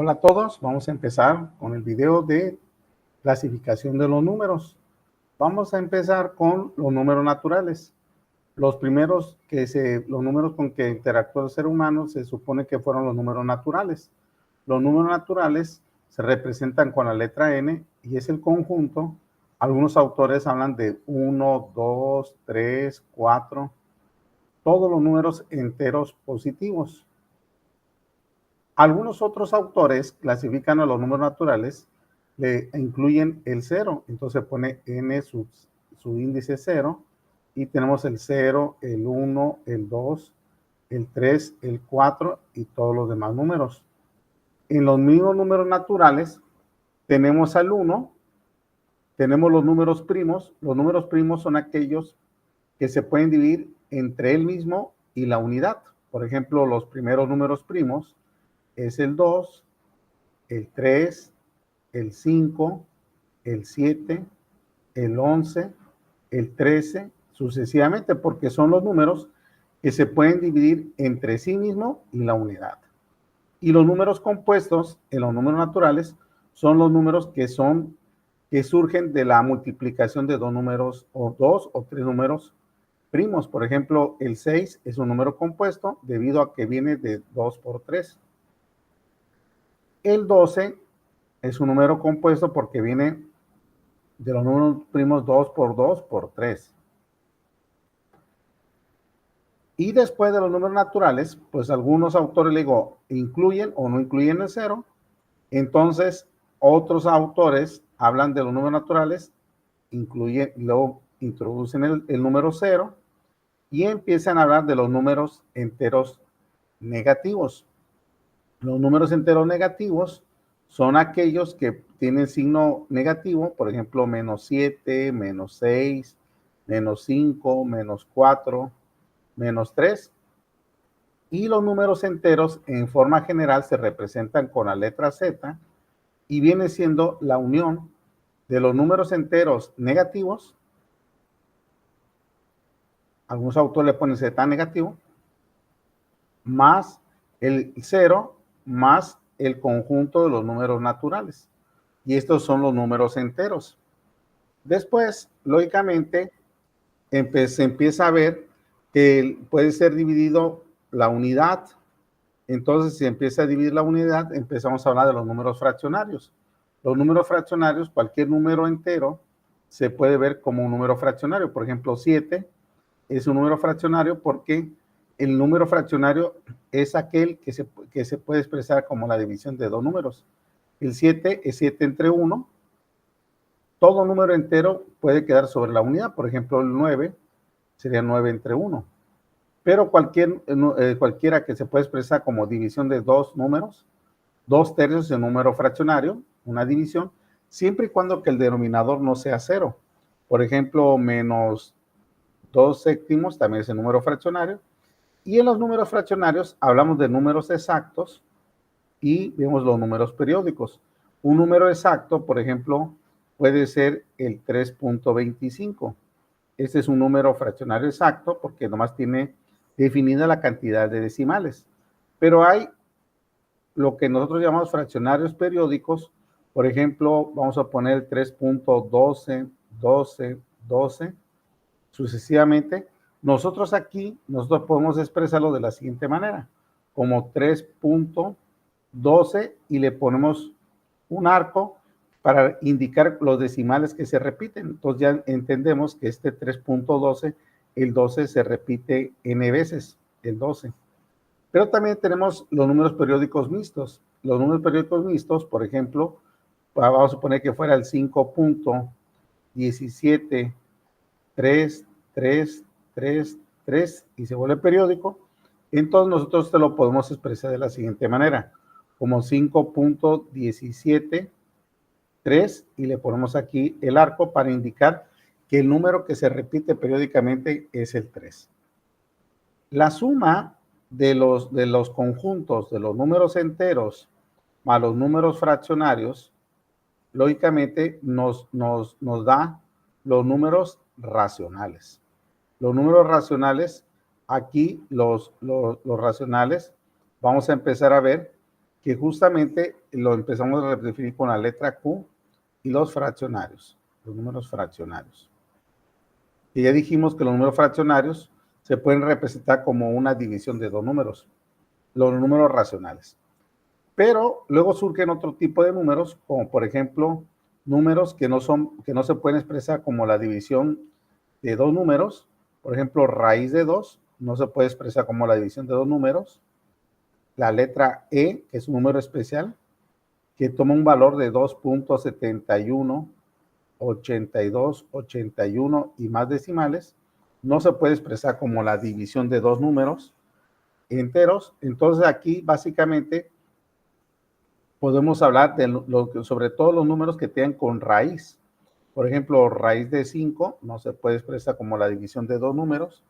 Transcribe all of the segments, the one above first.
Hola a todos, vamos a empezar con el video de clasificación de los números. Vamos a empezar con los números naturales. Los primeros los números con que interactuó el ser humano se supone que fueron los números naturales. Los números naturales se representan con la letra N y es el conjunto. Algunos autores hablan de 1, 2, 3, 4, todos los números enteros positivos. Algunos otros autores clasifican a los números naturales, le incluyen el 0, entonces pone n su índice 0, y tenemos el 0, el 1, el 2, el 3, el 4 y todos los demás números. En los mismos números naturales tenemos al 1, tenemos los números primos. Los números primos son aquellos que se pueden dividir entre él mismo y la unidad. Por ejemplo, los primeros números primos es el 2, el 3, el 5, el 7, el 11, el 13, sucesivamente, porque son los números que se pueden dividir entre sí mismo y la unidad. Y los números compuestos, en los números naturales, son los números que surgen de la multiplicación de dos números o dos o tres números primos. Por ejemplo, el 6 es un número compuesto debido a que viene de 2 por 3. El 12 es un número compuesto porque viene de los números primos 2 por 2 por 3. Y después de los números naturales, pues algunos autores, le digo, incluyen o no incluyen el 0. Entonces, otros autores hablan de los números naturales, luego introducen el número 0 y empiezan a hablar de los números enteros negativos. Los números enteros negativos son aquellos que tienen signo negativo, por ejemplo, menos 7, menos 6, menos 5, menos 4, menos 3. Y los números enteros en forma general se representan con la letra Z y viene siendo la unión de los números enteros negativos. Algunos autores le ponen Z negativo, más el 0, más el conjunto de los números naturales. Y estos son los números enteros. Después, lógicamente, se empieza a ver que puede ser dividido la unidad. Entonces, si empieza a dividir la unidad, empezamos a hablar de los números fraccionarios. Los números fraccionarios, cualquier número entero, se puede ver como un número fraccionario. Por ejemplo, 7 es un número fraccionario porque el número fraccionario es aquel que se puede expresar como la división de dos números. El 7 es 7 entre 1. Todo número entero puede quedar sobre la unidad. Por ejemplo, el 9 sería 9 entre 1. Pero cualquiera que se puede expresar como división de dos números, 2/3 es un número fraccionario, una división, siempre y cuando que el denominador no sea 0. Por ejemplo, menos 2/7 también es el número fraccionario. Y en los números fraccionarios hablamos de números exactos y vemos los números periódicos. Un número exacto, por ejemplo, puede ser el 3.25. Este es un número fraccionario exacto porque nomás tiene definida la cantidad de decimales. Pero hay lo que nosotros llamamos fraccionarios periódicos. Por ejemplo, vamos a poner 3.12, 12, 12, sucesivamente. Nosotros podemos expresarlo de la siguiente manera, como 3.12 y le ponemos un arco para indicar los decimales que se repiten. Entonces ya entendemos que este 3.12, el 12 se repite n veces, el 12. Pero también tenemos los números periódicos mixtos. Los números periódicos mixtos, por ejemplo, vamos a suponer que fuera el 5.17, 3, 3, 3, 3 y se vuelve periódico. Entonces nosotros te lo podemos expresar de la siguiente manera, como 5.17, 3 y le ponemos aquí el arco para indicar que el número que se repite periódicamente es el 3. La suma de los conjuntos de los números enteros más los números fraccionarios, lógicamente nos da los números racionales. Los números racionales, aquí los racionales, vamos a empezar a ver que justamente lo empezamos a redefinir con la letra Q y los fraccionarios, los números fraccionarios. Y ya dijimos que los números fraccionarios se pueden representar como una división de dos números, los números racionales. Pero luego surgen otro tipo de números, como por ejemplo, números que no se pueden expresar como la división de dos números. Por ejemplo, raíz de 2 no se puede expresar como la división de dos números. La letra E, que es un número especial, que toma un valor de 2.71, 82, 81 y más decimales, no se puede expresar como la división de dos números enteros. Entonces aquí básicamente podemos hablar sobre todo los números que tengan con raíz. Por ejemplo, raíz de 5 no se puede expresar como la división de dos números,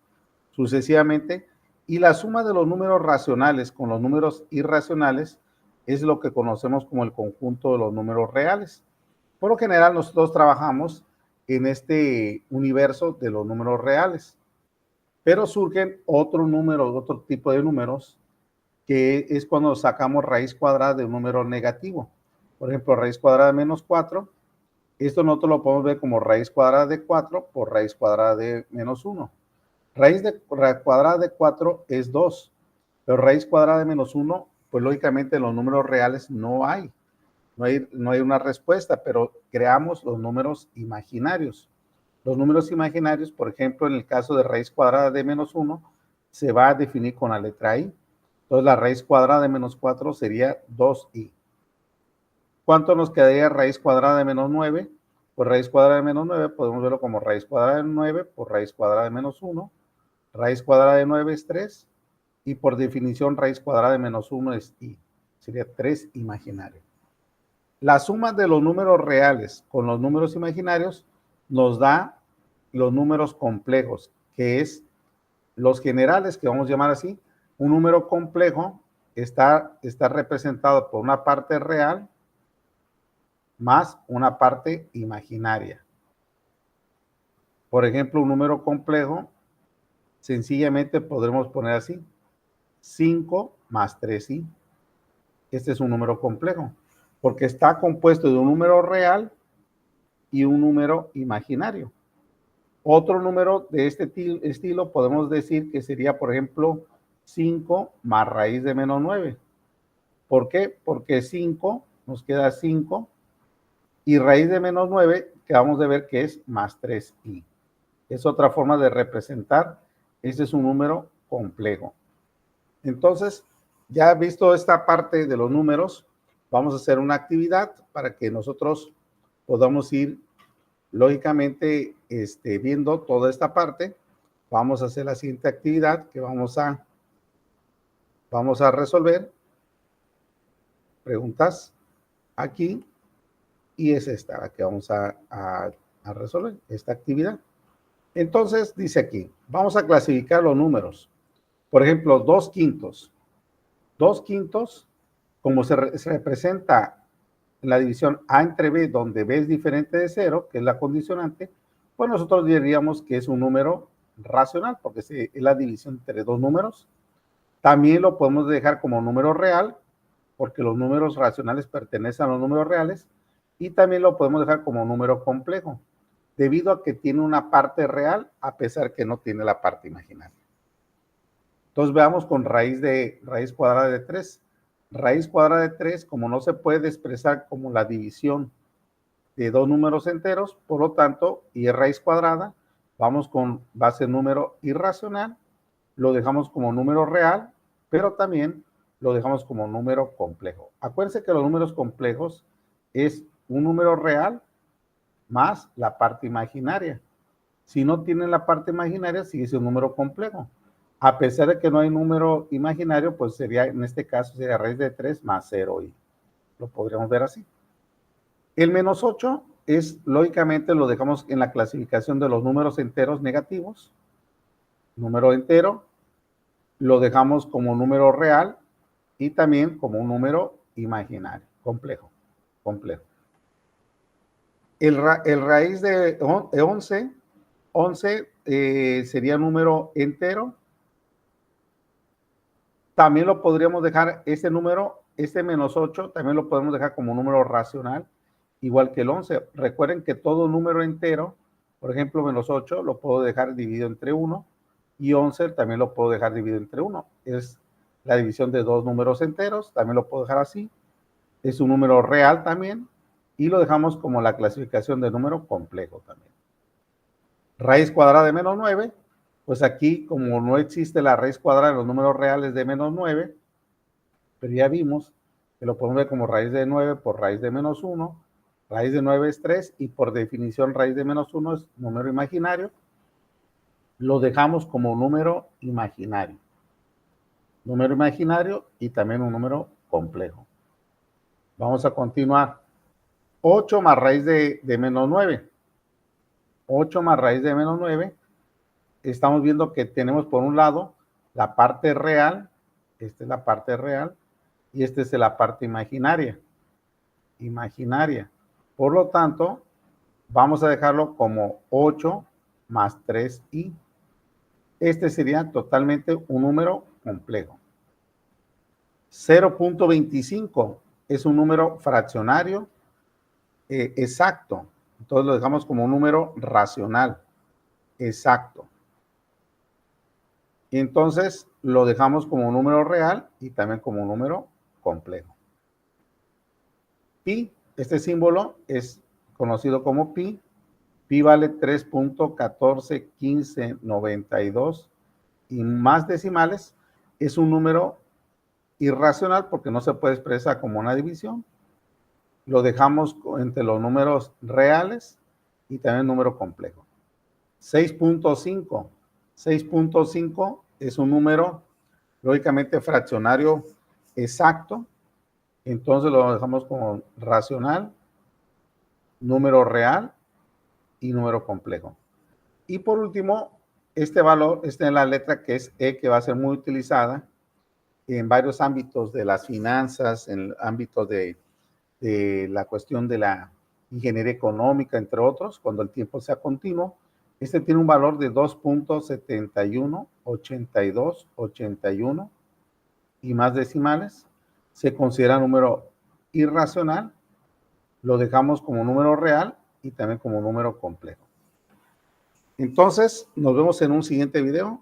sucesivamente. Y la suma de los números racionales con los números irracionales es lo que conocemos como el conjunto de los números reales. Por lo general, nosotros trabajamos en este universo de los números reales, pero surgen otro tipo de números, que es cuando sacamos raíz cuadrada de un número negativo. Por ejemplo, raíz cuadrada de menos 4, esto nosotros lo podemos ver como raíz cuadrada de 4 por raíz cuadrada de menos 1. Raíz cuadrada de 4 es 2, pero raíz cuadrada de menos 1, pues lógicamente en los números reales no hay una respuesta, pero creamos los números imaginarios. Los números imaginarios, por ejemplo, en el caso de raíz cuadrada de menos 1, se va a definir con la letra I. Entonces, la raíz cuadrada de menos 4 sería 2i. ¿Cuánto nos quedaría raíz cuadrada de menos 9? Pues raíz cuadrada de menos 9 podemos verlo como raíz cuadrada de 9 por raíz cuadrada de menos 1. Raíz cuadrada de 9 es 3. Y por definición, raíz cuadrada de menos 1 es i. Sería 3 imaginario. La suma de los números reales con los números imaginarios nos da los números complejos, que es los generales, que vamos a llamar así. Un número complejo está representado por una parte real más una parte imaginaria. Por ejemplo, un número complejo, sencillamente podremos poner así: 5 más 3i. Este es un número complejo, porque está compuesto de un número real y un número imaginario. Otro número de este estilo podemos decir que sería, por ejemplo, 5 más raíz de menos 9. ¿Por qué? Porque 5 nos queda 5 y raíz de menos 9 que vamos a ver que es más 3i. Es otra forma de representar. Este es un número complejo. Entonces, ya visto esta parte de los números, vamos a hacer una actividad para que nosotros podamos ir lógicamente viendo toda esta parte. Vamos a hacer la siguiente actividad que vamos a resolver. Preguntas aquí, y es esta la que vamos a resolver, esta actividad. Entonces, dice aquí, vamos a clasificar los números. Por ejemplo, 2/5. 2/5, como se representa en la división A entre B, donde B es diferente de 0, que es la condicionante, pues nosotros diríamos que es un número racional, porque es la división entre dos números. También lo podemos dejar como número real, porque los números racionales pertenecen a los números reales, y también lo podemos dejar como número complejo, debido a que tiene una parte real, a pesar que no tiene la parte imaginaria. Entonces veamos con raíz cuadrada de 3. Raíz cuadrada de 3, como no se puede expresar como la división de dos números enteros, por lo tanto, y es raíz cuadrada, vamos con base número irracional, lo dejamos como número real, pero también lo dejamos como número complejo. Acuérdense que los números complejos es un número real más la parte imaginaria. Si no tienen la parte imaginaria, sigue siendo un número complejo. A pesar de que no hay número imaginario, pues sería, en este caso, sería raíz de 3 más 0, y lo podríamos ver así. El menos 8 es, lógicamente, lo dejamos en la clasificación de los números enteros negativos. Número entero, lo dejamos como número real y también como un número imaginario, complejo. El raíz de 11 sería número entero. También lo podríamos dejar ese número este menos 8 también lo podemos dejar como número racional, igual que el 11. Recuerden que todo número entero, por ejemplo, menos 8 lo puedo dejar dividido entre 1 y 11 también lo puedo dejar dividido entre 1. Es la división de dos números enteros, también lo puedo dejar así. Es un número real también y lo dejamos como la clasificación de número complejo también. Raíz cuadrada de menos 9, pues aquí como no existe la raíz cuadrada de los números reales de menos 9, pero ya vimos que lo podemos ver como raíz de 9 por raíz de menos 1, raíz de 9 es 3 y por definición raíz de menos 1 es número imaginario, lo dejamos como número imaginario. Número imaginario y también un número complejo. Vamos a continuar. 8 más raíz de menos 9. 8 más raíz de menos 9. Estamos viendo que tenemos por un lado la parte real, esta es la parte real, y esta es la parte imaginaria. Imaginaria. Por lo tanto, vamos a dejarlo como 8 más 3i. Este sería totalmente un número complejo. 0.25 es un número fraccionario exacto. Entonces lo dejamos como un número racional exacto. Y entonces lo dejamos como un número real y también como un número complejo. Pi, este símbolo es conocido como pi. Pi vale 3.141592 y más decimales. Es un número irracional porque no se puede expresar como una división. Lo dejamos entre los números reales y también número complejo. 6.5. 6.5 es un número lógicamente fraccionario exacto. Entonces lo dejamos como racional, número real y número complejo. Y por último, este valor está en la letra que es E, que va a ser muy utilizada en varios ámbitos de las finanzas, en el ámbito de la cuestión de la ingeniería económica, entre otros, cuando el tiempo sea continuo. Este tiene un valor de 2.718281 y más decimales. Se considera número irracional. Lo dejamos como número real y también como número complejo. Entonces, nos vemos en un siguiente video.